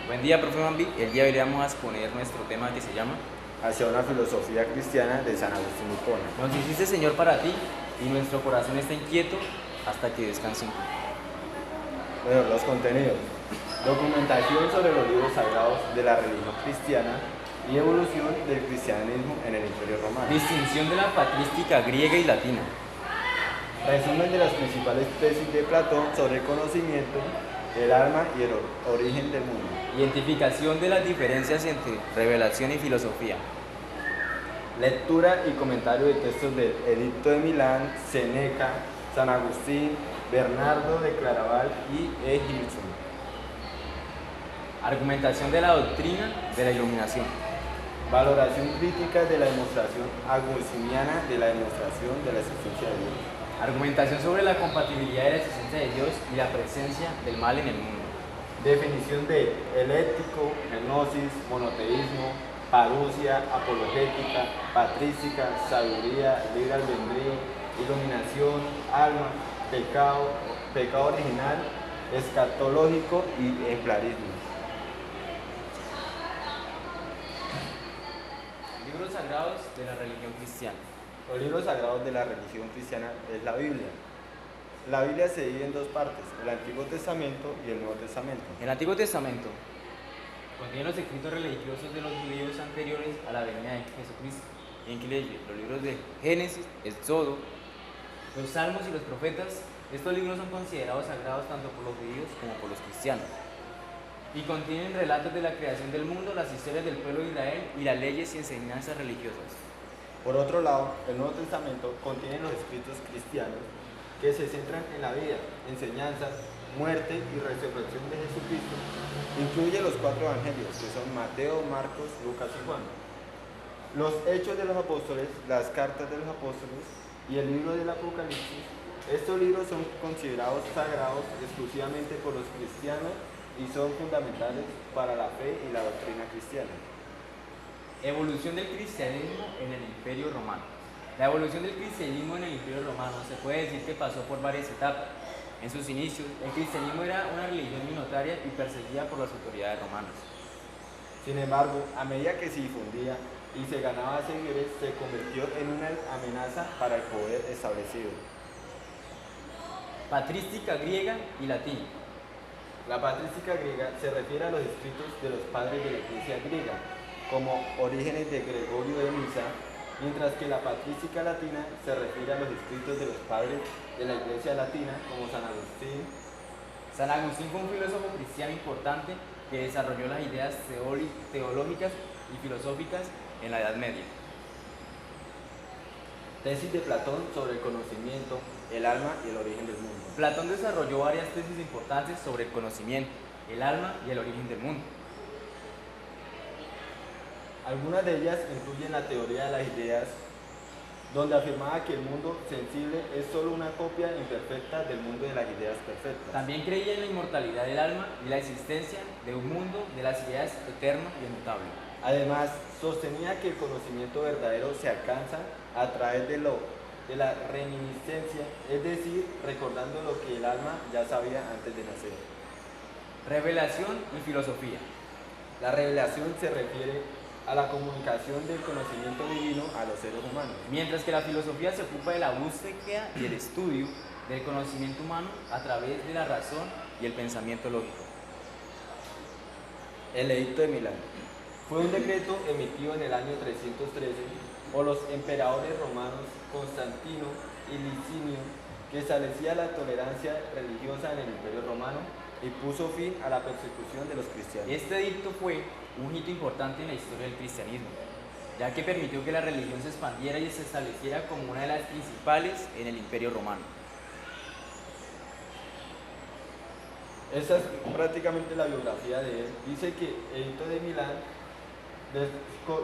Buen día, profe Mambi. El día de hoy vamos a exponer nuestro tema que se llama Hacia una filosofía cristiana de San Agustín de Hipona. Nos hiciste, Señor, para ti, y nuestro corazón está inquieto hasta que descanse en ti. Bueno, los contenidos. Documentación sobre los libros sagrados de la religión cristiana y evolución del cristianismo en el Imperio Romano. Distinción de la patrística griega y latina. Resumen de las principales tesis de Platón sobre el conocimiento, el alma y el origen del mundo. Identificación de las diferencias entre revelación y filosofía. Lectura y comentario de textos de Edicto de Milán, Séneca, San Agustín, Bernardo de Claraval y E. Gilson. Argumentación de la doctrina de la iluminación. Valoración crítica de la demostración agustiniana de la demostración de la existencia de Dios. Argumentación sobre la compatibilidad de la existencia de Dios y la presencia del mal en el mundo. Definición de eléctico, gnosis, monoteísmo, parusia, apologética, patrística, sabiduría, libre albedrío, iluminación, alma, pecado original, escatológico y ejemplarismo. Libros sagrados de la religión cristiana. Los libros sagrados de la religión cristiana es la Biblia. La Biblia se divide en dos partes, el Antiguo Testamento y el Nuevo Testamento. El Antiguo Testamento contiene los escritos religiosos de los judíos anteriores a la venida de Jesucristo, y incluye los libros de Génesis, Éxodo, los Salmos y los Profetas. Estos libros son considerados sagrados tanto por los judíos como por los cristianos, y contienen relatos de la creación del mundo, las historias del pueblo de Israel y las leyes y enseñanzas religiosas. Por otro lado, el Nuevo Testamento contiene los escritos cristianos que se centran en la vida, enseñanzas, muerte y resurrección de Jesucristo. Incluye los 4 evangelios, que son Mateo, Marcos, Lucas y Juan. Los Hechos de los Apóstoles, las Cartas de los Apóstoles y el libro del Apocalipsis. Estos libros son considerados sagrados exclusivamente por los cristianos y son fundamentales para la fe y la doctrina cristiana. Evolución del cristianismo en el Imperio Romano. La evolución del cristianismo en el Imperio Romano se puede decir que pasó por varias etapas. En sus inicios, el cristianismo era una religión minoritaria y perseguida por las autoridades romanas. Sin embargo, a medida que se difundía y se ganaba seguidores, se convirtió en una amenaza para el poder establecido. Patrística griega y latina. La patrística griega se refiere a los escritos de los padres de la iglesia griega, como Orígenes de Gregorio de Nisa, mientras que la patrística latina se refiere a los escritos de los padres de la iglesia latina, como San Agustín. San Agustín fue un filósofo cristiano importante que desarrolló las ideas teológicas y filosóficas en la Edad Media. Tesis de Platón sobre el conocimiento, el alma y el origen del mundo. Platón desarrolló varias tesis importantes sobre el conocimiento, el alma y el origen del mundo. Algunas de ellas incluyen la teoría de las ideas, donde afirmaba que el mundo sensible es solo una copia imperfecta del mundo de las ideas perfectas. También creía en la inmortalidad del alma y la existencia de un mundo de las ideas eterno y inmutable. Además, sostenía que el conocimiento verdadero se alcanza a través de la reminiscencia, es decir, recordando lo que el alma ya sabía antes de nacer. Revelación y filosofía. La revelación se refiere a la comunicación del conocimiento divino a los seres humanos, Mientras que la filosofía se ocupa de la búsqueda y el estudio del conocimiento humano a través de la razón y el pensamiento lógico. El Edicto de Milán fue un decreto emitido en el año 313 por los emperadores romanos Constantino y Licinio, que establecía la tolerancia religiosa en el Imperio Romano y puso fin a la persecución de los cristianos. Este edicto fue un hito importante en la historia del cristianismo, ya que permitió que la religión se expandiera y se estableciera como una de las principales en el Imperio Romano. Esta es prácticamente la biografía de él. Dice que Edicto de Milán,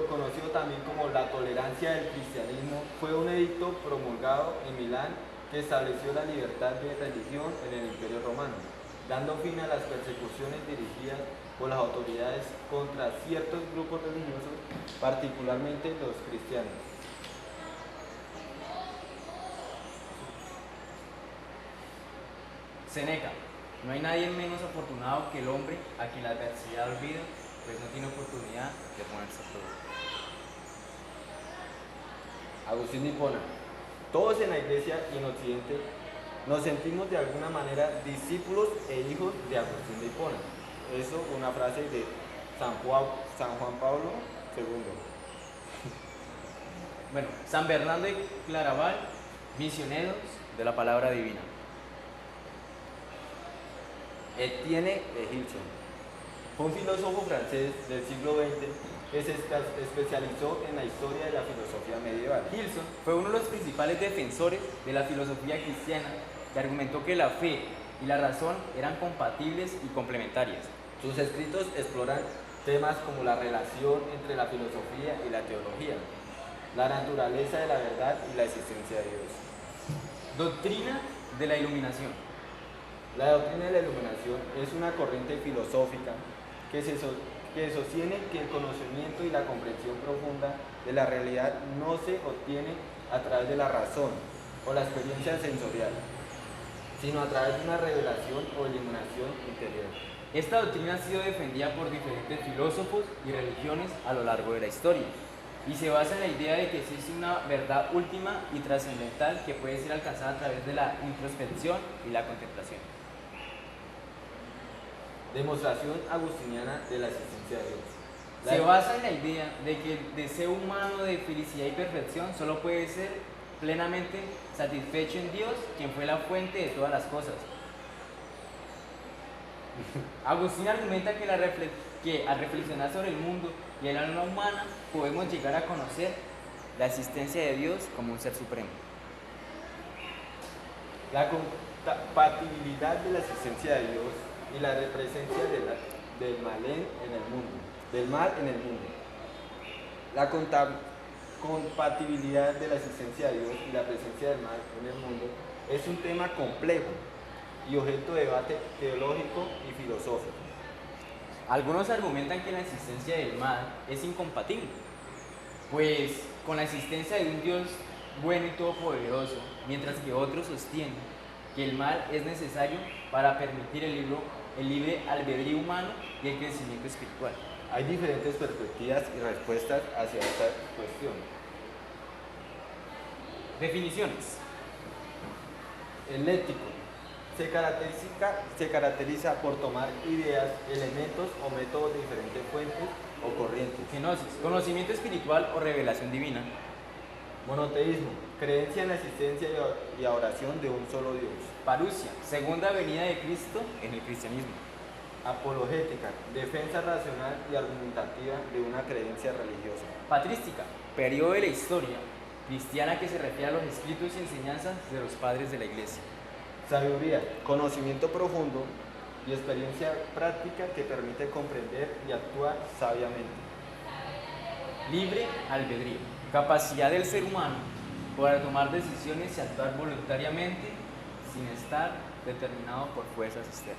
conocido también como la tolerancia del cristianismo, fue un edicto promulgado en Milán que estableció la libertad de religión en el Imperio Romano, dando fin a las persecuciones dirigidas por las autoridades contra ciertos grupos religiosos, particularmente los cristianos. Séneca. No hay nadie menos afortunado que el hombre a quien la adversidad olvida, pues no tiene oportunidad de ponerse a prueba. Agustín de Hipona. Todos en la iglesia y en Occidente nos sentimos de alguna manera discípulos e hijos de Agustín de Hipona. Eso, una frase de San Juan Pablo II. Bueno, San Bernardo de Claraval, misioneros de la palabra divina. Étienne de Gilson. Fue un filósofo francés del siglo XX que se especializó en la historia de la filosofía medieval. Gilson fue uno de los principales defensores de la filosofía cristiana, que argumentó que la fe y la razón eran compatibles y complementarias. Sus escritos exploran temas como la relación entre la filosofía y la teología, la naturaleza de la verdad y la existencia de Dios. Doctrina de la iluminación. La doctrina de la iluminación es una corriente filosófica que sostiene que el conocimiento y la comprensión profunda de la realidad no se obtiene a través de la razón o la experiencia sensorial, sino a través de una revelación o iluminación interior. Esta doctrina ha sido defendida por diferentes filósofos y religiones a lo largo de la historia y se basa en la idea de que existe una verdad última y trascendental que puede ser alcanzada a través de la introspección y la contemplación. Demostración agustiniana de la existencia de Dios. Se basa en la idea de que el deseo humano de felicidad y perfección solo puede ser plenamente satisfecho en Dios, quien fue la fuente de todas las cosas. Agustín argumenta que al reflexionar sobre el mundo y el alma humana podemos llegar a conocer la existencia de Dios como un ser supremo. La compatibilidad de la existencia de Dios y la presencia del mal en el mundo. La compatibilidad de la existencia de Dios y la presencia del mal en el mundo es un tema complejo y objeto de debate teológico y filosófico. Algunos argumentan que la existencia del mal es incompatible, pues con la existencia de un Dios bueno y todopoderoso, mientras que otros sostienen que el mal es necesario para permitir el libre albedrío humano y el crecimiento espiritual. Hay diferentes perspectivas y respuestas hacia esta cuestión. Definiciones. El léxico se caracteriza por tomar ideas, elementos o métodos de diferentes fuentes o corrientes. Gnosis, conocimiento espiritual o revelación divina. Monoteísmo, creencia en la existencia y adoración de un solo Dios. Parusia, segunda venida de Cristo en el cristianismo. Apologética, defensa racional y argumentativa de una creencia religiosa. Patrística, periodo de la historia cristiana que se refiere a los escritos y enseñanzas de los padres de la Iglesia. Sabiduría, conocimiento profundo y experiencia práctica que permite comprender y actuar sabiamente. Libre albedrío, capacidad del ser humano para tomar decisiones y actuar voluntariamente sin estar determinado por fuerzas externas.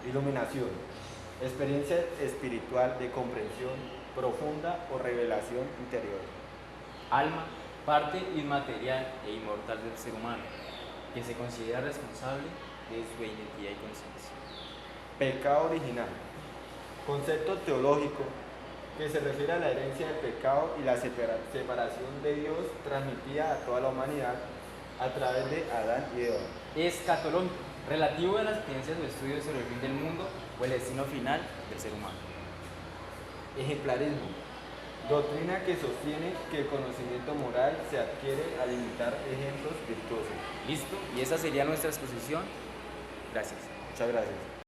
Iluminación, experiencia espiritual de comprensión profunda o revelación interior. Alma, parte inmaterial e inmortal del ser humano, que se considera responsable de su identidad y conciencia. Pecado original, concepto teológico que se refiere a la herencia del pecado y la separación de Dios transmitida a toda la humanidad a través de Adán y Eva. Escatológico, relativo a las creencias o estudios sobre el fin del mundo o el destino final del ser humano. Ejemplarismo, doctrina que sostiene que el conocimiento moral se adquiere al imitar ejemplos virtuosos. Listo, y esa sería nuestra exposición. Gracias. Muchas gracias.